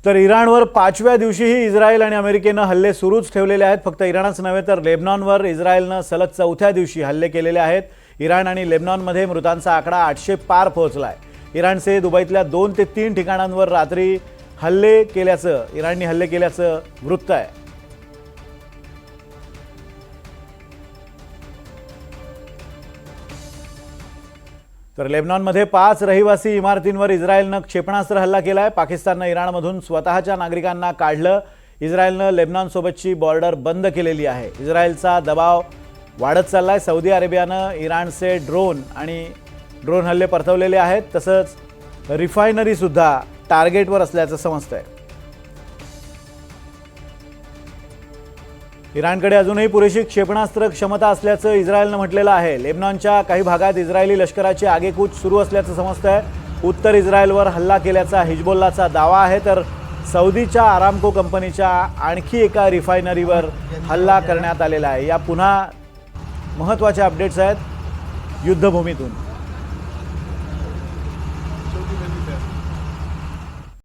तर इराणवर 5व्या दिवशीही इस्रायल आणि अमेरिकेनं हल्ले सुरूच ठेवलेले आहेत। फक्त इराणच नव्हे तर लेबनॉनवर इस्रायलनं सलग 4थ्या दिवशी हल्ले केलेले आहेत। इराण आणि लेबनॉनमध्ये मृतांचा आकडा 800 पार पोहोचलाय। इराणचे दुबईतल्या 2 ते 3 ठिकाणांवर रात्री इराणने हल्ले केल्याचं वृत्त आहे। तर लेबनॉनमध्ये 5 रहिवासी इमारतींवर इस्रायलनं क्षेपणास्त्र हल्ला केलाय। पाकिस्ताननं इराणमधून स्वतःच्या नागरिकांना काढलं। इस्रायलनं लेबनॉनसोबतची बॉर्डर बंद केलेली आहे। इस्रायलचा दबाव वाढत चाललाय। सौदी अरेबियानं इराणचे ड्रोन हल्ले परतवलेले आहेत। तसंच रिफायनरी सुद्धा टार्गेटवर असल्याचं समजतंय। इराणकडे अजूनही पुरेशी क्षेपणास्त्र क्षमता असल्याचं इस्रायलनं म्हटलेलं आहे। लेबनॉनच्या काही भागात इस्रायली लष्कराची आगेकूच सुरू असल्याचं समजतंय। उत्तर इस्रायलवर हल्ला केल्याचा हिजबुल्लाचा दावा आहे, तर सौदीच्या आरामको कंपनीच्या आणखी एका रिफायनरीवर हल्ला करण्यात आलेला आहे। या पुन्हा महत्त्वाच्या अपडेट्स आहेत युद्धभूमीतून।